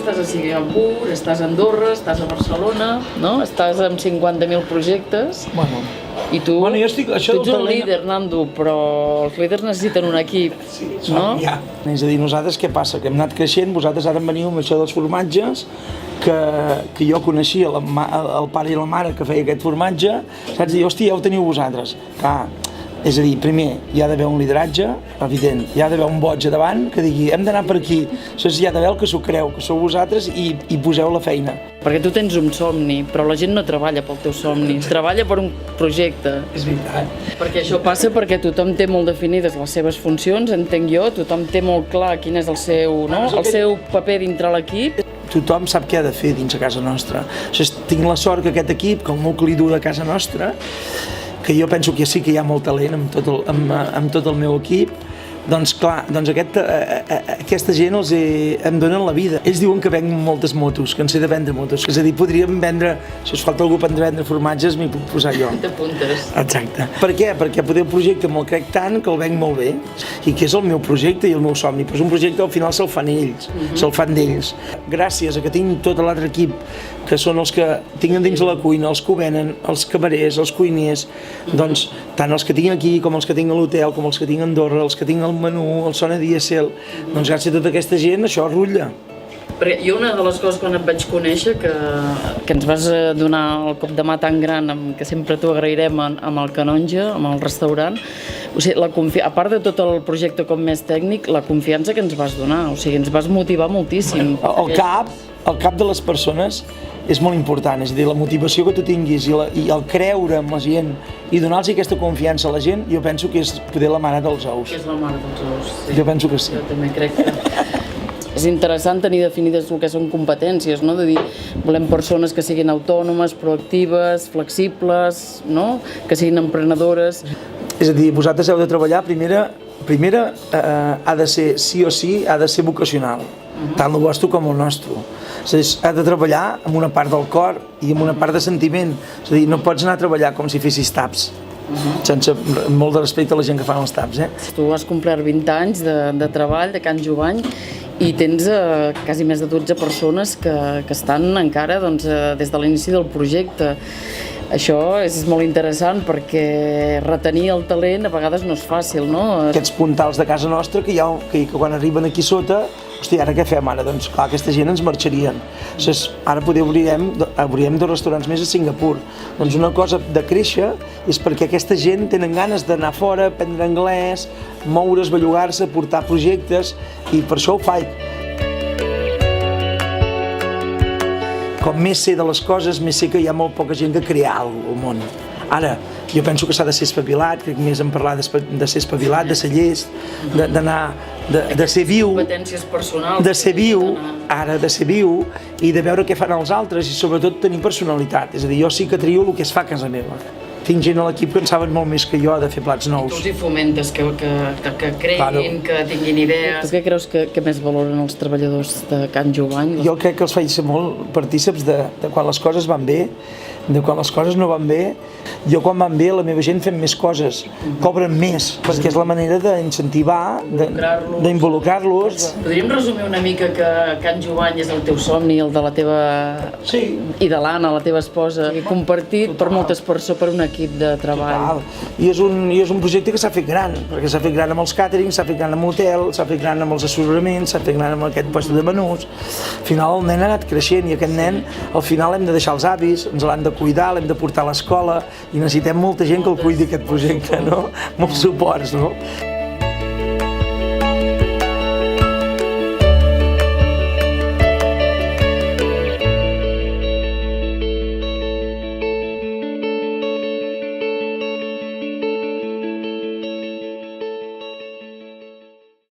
estàs a Singapur, estàs a Andorra, estàs a Barcelona, no? Estàs amb 50.000 projectes. Bueno, I tu jo estic... ets un líder, Nando, però els líders necessiten un equip, no? Ja. És a dir, nosaltres què passa? Que hem anat creixent, vosaltres ara em veniu amb això dels formatges, que jo coneixia el pare i la mare que feia aquest formatge, saps? I hòstia, ja ho teniu vosaltres. Clar, és a dir, primer, hi ha d'haver un lideratge, evident, hi ha d'haver un boig a davant que digui hem d'anar per aquí, saps? Hi ha d'haver el que s'ho creu, que sou vosaltres i poseu la feina. Perquè tu tens un somni, però la gent no treballa pel teu somni, treballa per un projecte. És veritat. Perquè això passa perquè tothom té molt definides les seves funcions, entenc jo, tothom té molt clar quin és el seu, no? El seu paper dintre l'equip. Tothom sap què ha de fer dins a casa nostra. Tinc la sort que aquest equip, que el nucli dur de casa nostra, que jo penso que sí que hi ha molt talent amb tot el meu equip, doncs clar, aquesta gent em donen la vida. Ells diuen que venc moltes motos, que en sé de vendre motos. És a dir, podríem vendre, si us falta algú per vendre formatges, m'hi puc posar jo. T'apuntes. Exacte. Per què? Perquè poder un projecte me'l crec tant que el venc molt bé i que és el meu projecte i el meu somni, però és un projecte al final se'l fan ells, se'l fan d'ells. Gràcies a que tinc tot l'altre equip, que són els que tinc dins la cuina, els que ho venen, els camarers, els cuiners, doncs tant els que tinc aquí com els que tinc a l'hotel, com els que tinc a Andorra, els que tinc al menú, el Sona Diesel, doncs gràcies a tota aquesta gent això rutlla. Perquè jo una de les coses quan et vaig conèixer, que ens vas donar el cop de mà tan gran, que sempre t'ho agrairem amb el Canonge, amb el restaurant, o sigui, a part de tot el projecte com més tècnic, la confiança que ens vas donar, o sigui, ens vas motivar moltíssim. El cap de les persones és molt important, és a dir, la motivació que tu tinguis i el creure en la gent i donar-los aquesta confiança a la gent, jo penso que és poder la mare dels ous. Que és la mare dels ous, sí. Jo penso que sí. Jo també crec que... És interessant tenir definides el que són competències, no? De dir, volem persones que siguin autònomes, proactives, flexibles, no? Que siguin emprenedores. És a dir, vosaltres heu de treballar, primera ha de ser, sí o sí, ha de ser vocacional, tant el vostre com el nostre. És a dir, ha de treballar amb una part del cor i amb una part de sentiment. És a dir, no pots anar a treballar com si fessis taps, sense molt de respecte a la gent que fan els taps. Tu has complert 20 anys de treball de Can Jovany i tens quasi més de 12 persones que estan encara des de l'inici del projecte. Això és molt interessant perquè retenir el talent a vegades no és fàcil, no? Aquests puntals de casa nostra que quan arriben aquí sota, hòstia, ara què fem ara? Doncs clar, aquesta gent ens marxarien. Ara obrirem 2 restaurants més a Singapur. Doncs una cosa de créixer és perquè aquesta gent tenen ganes d'anar fora, aprendre anglès, moure's, bellugar-se, portar projectes, i per això ho faig. Com més sé de les coses, més sé que hi ha molt poca gent que crea alguna cosa al món. Ara, jo penso que s'ha de ser espavilat, crec més en parlar de ser espavilat, de ser llest, de ser viu, competències personals, de ser viu, de ser viu i de veure què fan els altres i sobretot tenir personalitat. És a dir, jo sí que trio el que es fa a casa meva. Tinc gent a l'equip que en saben molt més que jo de fer plats nous. Tu els hi fomentes que creguin, que tinguin idees. Tu què creus que més valoren els treballadors de Can Jovany? Jo crec que els faig ser molt partícips de quan les coses van bé, de quan les coses no van bé. Jo quan van bé la meva gent fem més coses, cobren més, perquè és la manera d'incentivar, d'involucrar-los. Podríem resumir una mica que Can Jovany és el teu somni, el de la teva... Sí. I de l'Anna, la teva esposa, i compartit per moltes persones, per un equip de treball. I és un projecte que s'ha fet gran, perquè s'ha fet gran amb els càterings, s'ha fet gran amb l'hotel, s'ha fet gran amb els assessoraments, s'ha fet gran amb aquest lloc de menús. Al final el nen ha anat creixent i aquest nen al final hem de deixar els avis, ens l'han de cuidar, l'hem de portar a l'escola i necessitem molta gent que el cuidi aquest projecte, no? Molts suports, no?